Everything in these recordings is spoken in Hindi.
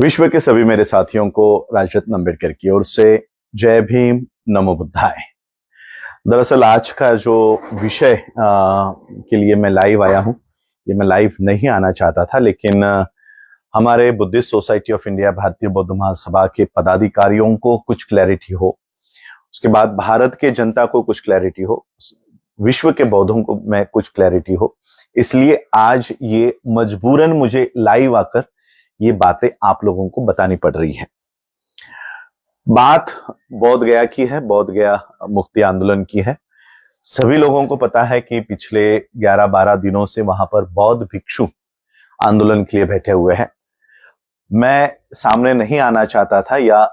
विश्व के सभी मेरे साथियों को राजरत्न अम्बेडकर की ओर से जय भीम, नमो बुद्धाय। दरअसल आज का जो विषय के लिए मैं लाइव आया हूं, ये मैं लाइव नहीं आना चाहता था, लेकिन हमारे बुद्धिस्ट सोसाइटी ऑफ इंडिया, भारतीय बौद्ध महासभा के पदाधिकारियों को कुछ क्लैरिटी हो, उसके बाद भारत के जनता को कुछ क्लैरिटी हो, विश्व के बौद्धों को मैं कुछ क्लैरिटी हो, इसलिए आज ये मजबूरन मुझे लाइव आकर ये बातें आप लोगों को बतानी पड़ रही है। बात बोध गया की है, बोध गया मुक्ति आंदोलन की है। सभी लोगों को पता है कि पिछले 11-12 दिनों से वहां पर बौद्ध भिक्षु आंदोलन के लिए बैठे हुए हैं। मैं सामने नहीं आना चाहता था, या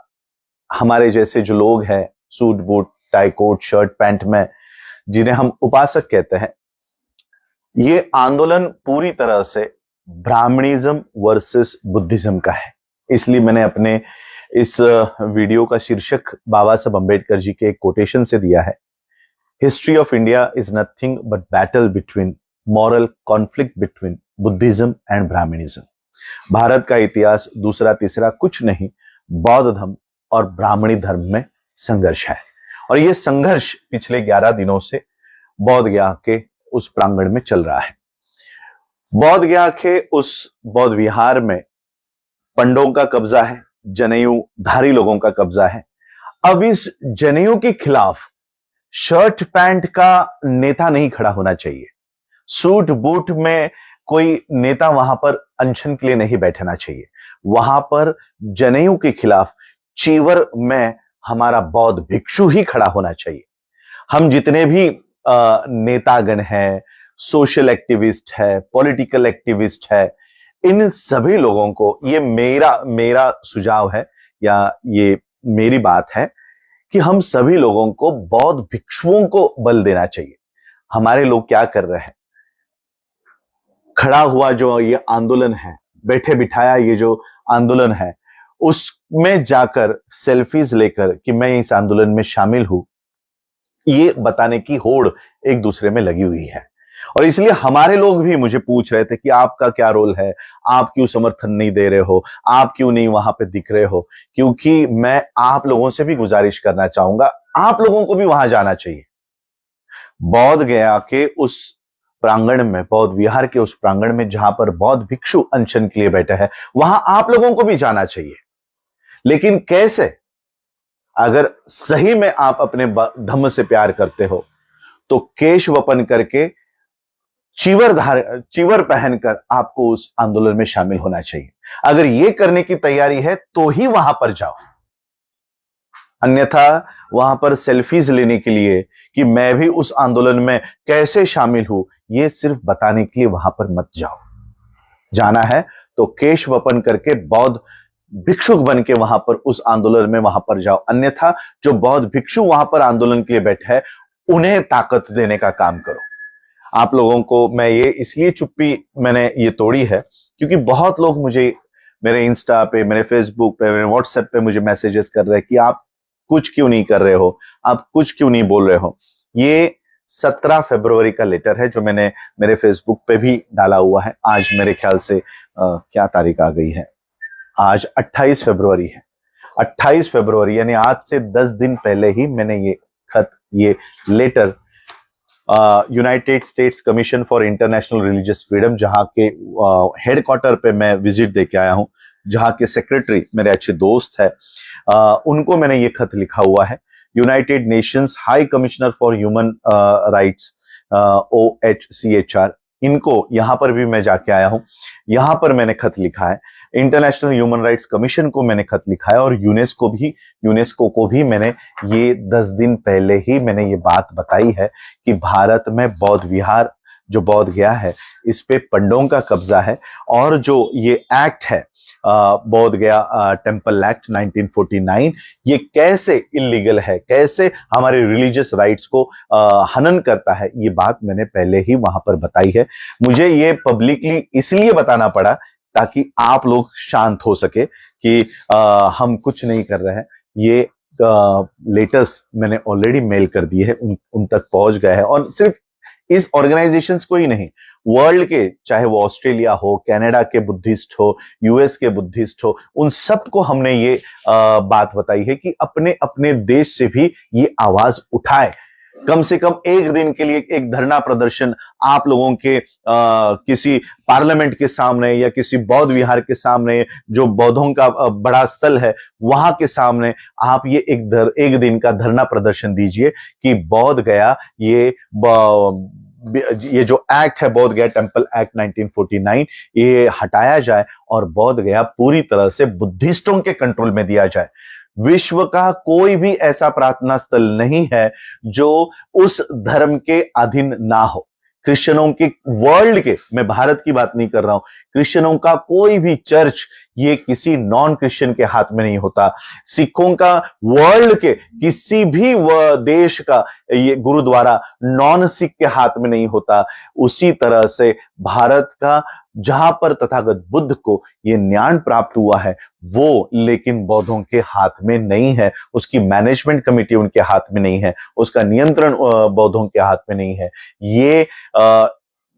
हमारे जैसे जो लोग हैं suit boot tie coat shirt pant में, जिन्हें हम उपासक कहते हैं, ये आंदोलन पूरी तरह से ब्राह्मणिज्म वर्सेस बुद्धिज्म का है। इसलिए मैंने अपने इस वीडियो का शीर्षक बाबा साहब अम्बेडकर जी के एक कोटेशन से दिया है, history of India is nothing but battle between moral conflict between Buddhism and Brahmanism. Bharat का इतिहास दूसरा तीसरा कुछ नहीं, बौद्ध धर्म और ब्राह्मणी धर्म में संघर्ष है। और यह संघर्ष पिछले 11 दिनों से बोध गया के उस प्रांगण में चल रहा है। बोध गया के उस बौद्ध विहार में पंडों का कब्जा है, जनेऊ धारी लोगों का कब्जा है। अब इस जनेऊ के खिलाफ शर्ट पैंट का नेता नहीं खड़ा होना चाहिए, सूट बूट में कोई नेता वहां पर अनशन के लिए नहीं बैठना चाहिए। वहां पर जनेऊ के खिलाफ चीवर में हमारा बौद्ध भिक्षु ही खड़ा होना चाहिए। हम जितने भी नेतागण हैं, सोशल एक्टिविस्ट है, पॉलिटिकल एक्टिविस्ट है, इन सभी लोगों को ये मेरा सुझाव है, या ये मेरी बात है कि हम सभी लोगों को बौद्ध भिक्षुओं को बल देना चाहिए। हमारे लोग क्या कर रहे हैं, खड़ा हुआ जो ये आंदोलन है, बैठे बिठाया ये जो आंदोलन है, उसमें जाकर सेल्फीज लेकर कि मैं इस आंदोलन में शामिल हूं, ये बताने की होड़ एक दूसरे में लगी हुई है। और इसलिए हमारे लोग भी मुझे पूछ रहे थे कि आपका क्या रोल है, आप क्यों समर्थन नहीं दे रहे हो, आप क्यों नहीं वहां पे दिख रहे हो। क्योंकि मैं आप लोगों से भी गुजारिश करना चाहूंगा, आप लोगों को भी वहां जाना चाहिए। बौद्ध गया के उस प्रांगण में, बौद्ध विहार के उस प्रांगण में जहां पर बौद्ध भिक्षु अनशन के लिए बैठे हैं, वहां आप लोगों को भी जाना चाहिए। लेकिन कैसे? अगर सही में आप अपने धम्म से प्यार करते हो तो केश वपन करके चीवर पहनकर आपको उस आंदोलन में शामिल होना चाहिए। अगर यह करने की तैयारी है तो ही वहां पर जाओ, अन्यथा वहां पर सेल्फीज लेने के लिए कि मैं भी उस आंदोलन में कैसे शामिल हूं, यह सिर्फ बताने के लिए वहां पर मत जाओ। जाना है तो केश वपन करके बौद्ध भिक्षुक बन के वहां पर उस आंदोलन में वहां पर जाओ। अन्यथा जो बौद्ध भिक्षु वहां पर आंदोलन के लिए बैठे हैं, उन्हें ताकत देने का काम करो। आप लोगों को मैं ये इसलिए चुप्पी मैंने ये तोड़ी है क्योंकि बहुत लोग मुझे मेरे इंस्टा पे, मेरे फेसबुक पे, मेरे व्हाट्सएप पे मुझे मैसेजेस कर रहे हैं कि आप कुछ क्यों नहीं कर रहे हो, आप कुछ क्यों नहीं बोल रहे हो। ये 17 फरवरी का लेटर है जो मैंने मेरे फेसबुक पे भी डाला हुआ है। आज मेरे ख्याल से क्या तारीख आ गई है, आज 28 फरवरी है। 28 फरवरी यानी आज से 10 दिन पहले ही मैंने ये खत, ये letter United States Commission for International Religious Freedom, जहां के हेडक्वार्टर पे मैं विजिट दे के आया हूं, जहां के सेक्रेटरी मेरे अच्छे दोस्त है, उनको मैंने ये खत लिखा हुआ है। United Nations high commissioner for human rights OHCHR, इनको यहां पर भी मैं जाके आया हूं, यहां पर मैंने खत लिखा है। इंटरनेशनल ह्यूमन राइट्स कमीशन को मैंने खत लिखा है, और यूनेस्को को भी मैंने ये 10 दिन पहले ही मैंने ये बात बताई है कि भारत में बौद्ध विहार जो बोध गया है, इस पे पंडों का कब्जा है। और जो ये एक्ट है बोध गया टेम्पल एक्ट 1949, ये कैसे इलीगल है, कैसे हमारे रिलीजियस राइट्स को हनन करता है, ये बात मैंने पहले ही वहां पर बताई है। मुझे ये पब्लिकली इसलिए बताना पड़ा ताकि आप लोग शांत हो सके कि हम कुछ नहीं कर रहे हैं। ये लेटर्स मैंने ऑलरेडी मेल कर दिए हैं, उन तक पहुंच गए हैं। और सिर्फ इस ऑर्गेनाइजेशंस को ही नहीं, वर्ल्ड के, चाहे वो ऑस्ट्रेलिया हो, कनाडा के बुद्धिस्ट हो, यूएस के बुद्धिस्ट हो, उन सबको हमने ये बात बताई है कि अपने अपने देश से भी ये आवाज उठाए। कम से कम एक दिन के लिए एक धरना प्रदर्शन आप लोगों के किसी पार्लियामेंट के सामने या किसी बौद्ध विहार के सामने, जो बौद्धों का बड़ा स्थल है, वहां के सामने आप ये एक दिन का धरना प्रदर्शन दीजिए कि बोध गया ये जो एक्ट है, बोध गया टेम्पल एक्ट 1949, ये हटाया जाए और बोध गया पूरी तरह से बुद्धिस्टों के कंट्रोल में दिया जाए। विश्व का कोई भी ऐसा प्रार्थना स्थल नहीं है जो उस धर्म के अधीन ना हो। क्रिश्चियनों के, वर्ल्ड के, मैं भारत की बात नहीं कर रहा हूं, क्रिश्चियनों का कोई भी चर्च ये किसी नॉन क्रिश्चियन के हाथ में नहीं होता। सिखों का वर्ल्ड के किसी भी देश का ये गुरुद्वारा नॉन सिख के हाथ में नहीं होता। उसी तरह से भारत का, जहां पर तथागत बुद्ध को ये ज्ञान प्राप्त हुआ है, वो लेकिन बौद्धों के हाथ में नहीं है। उसकी मैनेजमेंट कमेटी उनके हाथ में नहीं है, उसका नियंत्रण बौद्धों के हाथ में नहीं है। ये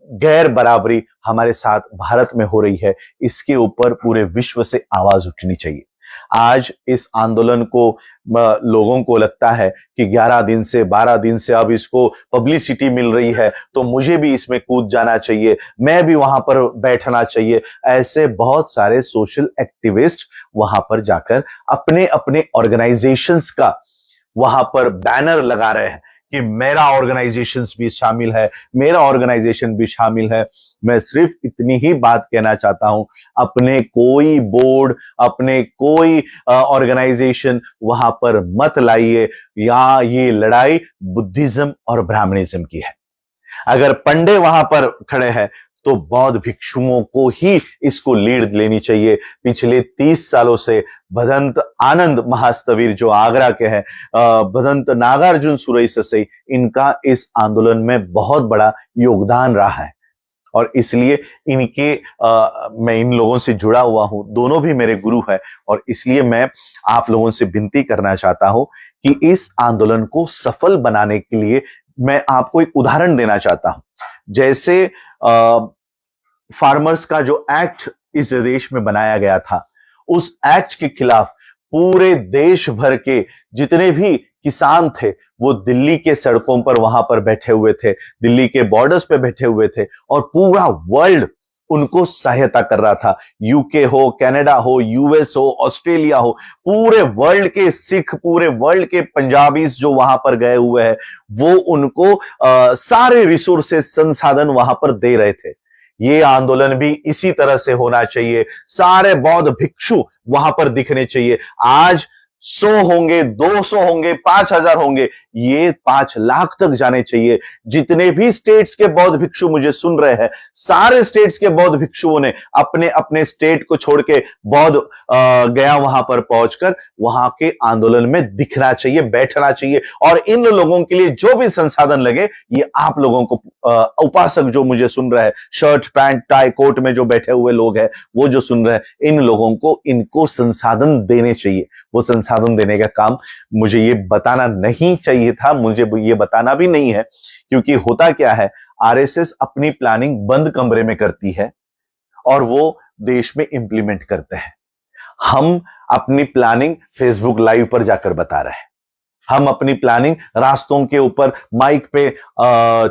गैर बराबरी हमारे साथ भारत में हो रही है, इसके ऊपर पूरे विश्व से आवाज उठनी चाहिए। आज इस आंदोलन को लोगों को लगता है कि 11 दिन से 12 दिन से अब इसको पब्लिसिटी मिल रही है, तो मुझे भी इसमें कूद जाना चाहिए, मैं भी वहां पर बैठना चाहिए। ऐसे बहुत सारे सोशल एक्टिविस्ट वहां पर जाकर अपने अपने ऑर्गेनाइजेशंस का वहां पर बैनर लगा रहे हैं कि मेरा ऑर्गेनाइजेशन भी शामिल है, मेरा ऑर्गेनाइजेशन भी शामिल है। मैं सिर्फ इतनी ही बात कहना चाहता हूं, अपने कोई बोर्ड, अपने कोई ऑर्गेनाइजेशन वहां पर मत लाइए। या ये लड़ाई बुद्धिज्म और ब्राह्मणिज्म की है। अगर पंडे वहां पर खड़े हैं तो बौद्ध भिक्षुओं को ही इसको लीड लेनी चाहिए। पिछले 30 सालों से भदंत आनंद महास्तवीर जो आगरा के हैं, भदंत नागार्जुन सुरई ससई, इनका इस आंदोलन में बहुत बड़ा योगदान रहा है और इसलिए मैं इन लोगों से जुड़ा हुआ हूं। दोनों भी मेरे गुरु हैं और इसलिए मैं आप लोगों से विनती करना चाहता हूं कि इस आंदोलन को सफल बनाने के लिए मैं आपको एक उदाहरण देना चाहता हूं। जैसे फार्मर्स का जो एक्ट इस देश में बनाया गया था, उस एक्ट के खिलाफ पूरे देश भर के जितने भी किसान थे वो दिल्ली के सड़कों पर वहां पर बैठे हुए थे, दिल्ली के बॉर्डर्स पे बैठे हुए थे और पूरा वर्ल्ड उनको सहायता कर रहा था। यूके हो, कनाडा हो, यूएस हो, ऑस्ट्रेलिया हो, पूरे वर्ल्ड के सिख, पूरे वर्ल्ड के पंजाबीज जो वहां पर गए हुए हैं, वो उनको सारे रिसोर्सेस, संसाधन वहां पर दे रहे थे। ये आंदोलन भी इसी तरह से होना चाहिए। सारे बौद्ध भिक्षु वहां पर दिखने चाहिए। आज 100 होंगे, 200 होंगे, 5000 होंगे, ये 5 लाख तक जाने चाहिए। जितने भी स्टेट्स के बौद्ध भिक्षु मुझे सुन रहे हैं, सारे स्टेट्स के बौद्ध भिक्षुओं ने अपने अपने स्टेट को छोड़ के बौद्ध गया वहां पर पहुंचकर वहां के आंदोलन में दिखना चाहिए, बैठना चाहिए। और इन लोगों के लिए जो भी संसाधन लगे, ये आप लोगों को उपासक जो मुझे सुन रहे हैं, शर्ट पैंट टाई कोट में जो बैठे हुए लोग हैं, वो जो सुन रहे हैं, इन लोगों को इनको संसाधन देने चाहिए। वो संसाधन देने का काम मुझे ये बताना नहीं चाहिए था, मुझे ये बताना भी नहीं है, क्योंकि होता क्या है, आरएसएस अपनी प्लानिंग बंद कमरे में करती है और वो देश में इंप्लीमेंट करते हैं। हम अपनी प्लानिंग फेसबुक लाइव पर जाकर बता रहे हैं, हम अपनी प्लानिंग रास्तों के ऊपर माइक पे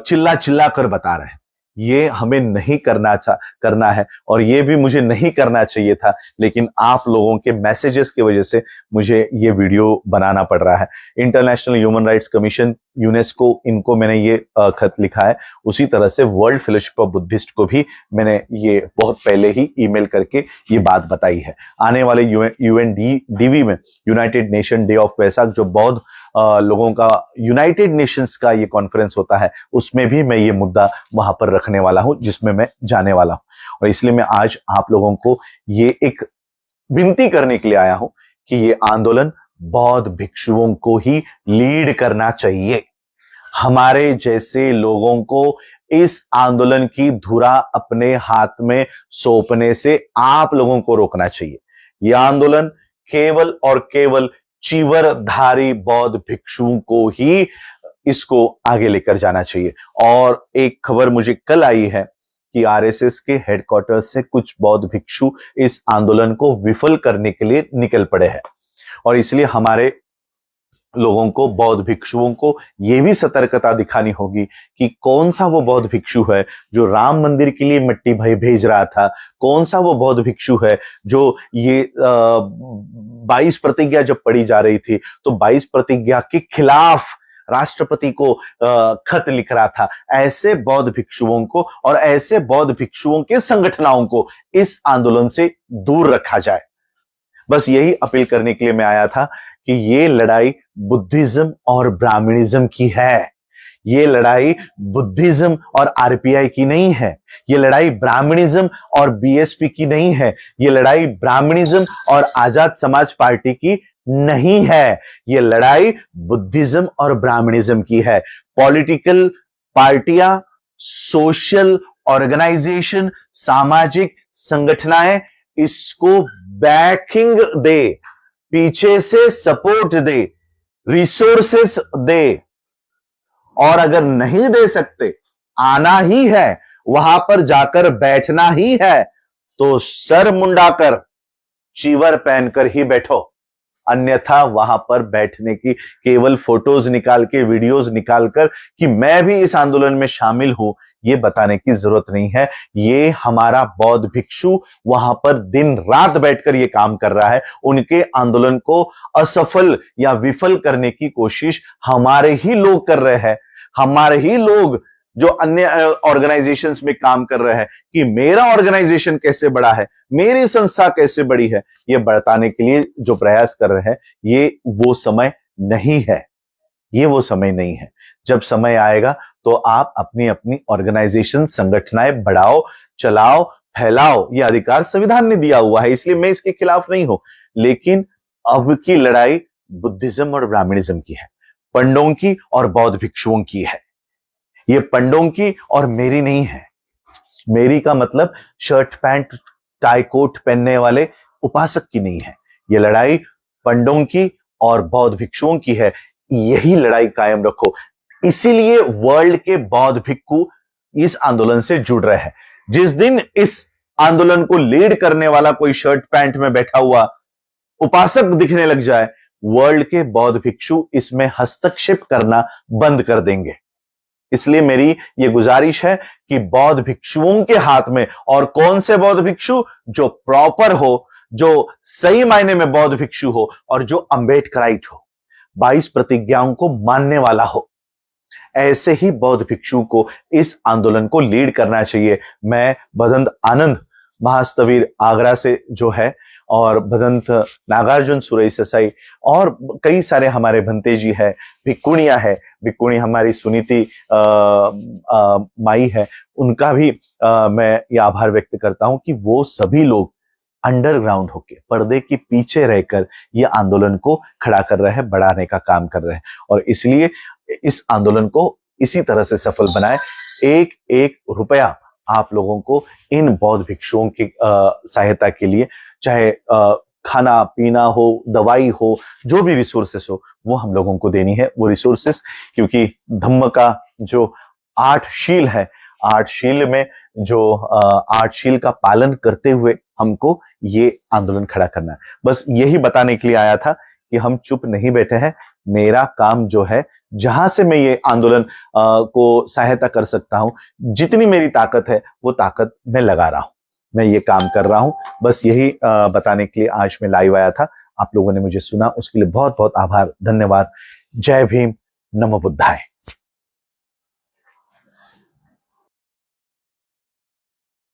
चिल्ला चिल्ला कर बता रहे हैं। ये हमें नहीं करना है और ये भी मुझे नहीं करना चाहिए था, लेकिन आप लोगों के मैसेजेस की वजह से मुझे ये वीडियो बनाना पड़ रहा है। International human rights commission, UNESCO, इनको मैंने ये खत लिखा है। उसी तरह से वर्ल्ड फेलोशिप ऑफ बुद्धिस्ट को भी मैंने ये बहुत पहले ही ईमेल करके ये बात बताई है। आने वाले यूएनडीवी में, United nation day of Vaisakh, जो बौद्ध लोगों का यूनाइटेड नेशंस का ये कॉन्फ्रेंस होता है, उसमें भी मैं ये मुद्दा वहां पर रखने वाला हूं, जिसमें मैं जाने वाला हूं। और इसलिए मैं आज आप लोगों को ये एक विनती करने के लिए आया हूं कि ये आंदोलन बौद्ध भिक्षुओं को ही लीड करना चाहिए। हमारे जैसे लोगों को इस आंदोलन की धुरा अपने हाथ में सौंपने से आप लोगों को रोकना चाहिए। यह आंदोलन केवल और केवल चीवरधारी बौद्ध भिक्षुओं को ही इसको आगे लेकर जाना चाहिए। और एक खबर मुझे कल आई है कि आरएसएस के हेडक्वार्टर से कुछ बौद्ध भिक्षु इस आंदोलन को विफल करने के लिए निकल पड़े हैं, और इसलिए हमारे लोगों को, बौद्ध भिक्षुओं को यह भी सतर्कता दिखानी होगी कि कौन सा वो बौद्ध भिक्षु है जो राम मंदिर के लिए मिट्टी भेज रहा था, कौन सा वो बौद्ध भिक्षु है जो ये 22 प्रतिज्ञा जब पढ़ी जा रही थी तो 22 प्रतिज्ञा के खिलाफ राष्ट्रपति को खत लिख रहा था। ऐसे बौद्ध भिक्षुओं को और ऐसे बौद्ध भिक्षुओं के संगठनों को इस आंदोलन से दूर रखा जाए। बस यही अपील करने के लिए मैं आया था कि ये लड़ाई बुद्धिज्म और ब्राह्मणिज्म की है। ये लड़ाई बुद्धिज्म और आरपीआई की नहीं है। ये लड़ाई ब्राह्मणिज्म और बीएसपी की नहीं है। ये लड़ाई ब्राह्मणिज्म और आजाद समाज पार्टी की नहीं है। ये लड़ाई बुद्धिज्म और ब्राह्मणिज्म की है। पॉलिटिकल पार्टियां, सोशल ऑर्गेनाइजेशन, सामाजिक संगठनाएं इसको बैकिंग दे, पीछे से सपोर्ट दे, रिसोर्सेस दे। और अगर नहीं दे सकते, आना ही है, वहां पर जाकर बैठना ही है, तो सर मुंडाकर चीवर पहनकर ही बैठो। अन्यथा वहां पर बैठने की केवल फोटोज निकाल के, वीडियोज निकालकर कि मैं भी इस आंदोलन में शामिल हूं, ये बताने की जरूरत नहीं है। ये हमारा बौद्ध भिक्षु वहां पर दिन रात बैठकर ये काम कर रहा है। उनके आंदोलन को असफल या विफल करने की कोशिश हमारे ही लोग कर रहे हैं। हमारे ही लोग जो अन्य ऑर्गेनाइजेशंस में काम कर रहे हैं कि मेरा ऑर्गेनाइजेशन कैसे बड़ा है, मेरी संस्था कैसे बड़ी है, ये बताने के लिए जो प्रयास कर रहे हैं, ये वो समय नहीं है। ये वो समय नहीं है। जब समय आएगा तो आप अपनी अपनी ऑर्गेनाइजेशन, संगठनाएं बढ़ाओ, चलाओ, फैलाओ। ये अधिकार संविधान ने दिया हुआ है, इसलिए मैं इसके खिलाफ नहीं हूं। लेकिन अब की लड़ाई बुद्धिज्म और ब्राह्मणिज्म की है, पंडों की और बौद्ध भिक्षुओं की है। ये पंडों की और मेरी नहीं है। मेरी का मतलब शर्ट पैंट टाई कोट पहनने वाले उपासक की नहीं है। ये लड़ाई पंडों की और बौद्ध भिक्षुओं की है। यही लड़ाई कायम रखो। इसीलिए वर्ल्ड के बौद्ध भिक्षु इस आंदोलन से जुड़ रहे हैं। जिस दिन इस आंदोलन को लीड करने वाला कोई शर्ट पैंट में बैठा हुआ उपासक दिखने लग जाए, वर्ल्ड के बौद्ध भिक्षु इसमें हस्तक्षेप करना बंद कर देंगे। इसलिए मेरी ये गुजारिश है कि बौद्ध भिक्षुओं के हाथ में, और कौन से बौद्ध भिक्षु, जो प्रॉपर हो, जो सही मायने में बौद्ध भिक्षु हो और जो अम्बेडकराइट हो, 22 प्रतिज्ञाओं को मानने वाला हो, ऐसे ही बौद्ध भिक्षु को इस आंदोलन को लीड करना चाहिए। मैं भदंत आनंद महास्तवीर आगरा से जो है, और भदंत नागार्जुन सुरई ससाई और कई सारे हमारे भंते जी है, भिक्कुणिया है, भिक्कुणी हमारी सुनीति माई है, उनका भी मैं ये आभार व्यक्त करता हूं कि वो सभी लोग अंडरग्राउंड होके, पर्दे के पीछे रहकर ये आंदोलन को खड़ा कर रहे हैं, बढ़ाने का काम कर रहे हैं। और इसलिए इस आंदोलन को इसी तरह से सफल बनाए। एक एक रुपया आप लोगों को इन बौद्ध भिक्षुओं की सहायता के लिए, चाहे खाना पीना हो, दवाई हो, जो भी रिसोर्सेस हो, वो हम लोगों को देनी है। वो रिसोर्सेस, क्योंकि धम्म का जो 8 शील है, 8 शील में जो 8 शील का पालन करते हुए हमको ये आंदोलन खड़ा करना है। बस यही बताने के लिए आया था कि हम चुप नहीं बैठे हैं। मेरा काम जो है, जहां से मैं ये आंदोलन को सहायता कर सकता हूं, जितनी मेरी ताकत है वो ताकत मैं लगा रहा हूं, मैं ये काम कर रहा हूं। बस यही बताने के लिए आज मैं लाइव आया था। आप लोगों ने मुझे सुना, उसके लिए बहुत बहुत आभार, धन्यवाद। जय भीम, नमो बुद्धाय।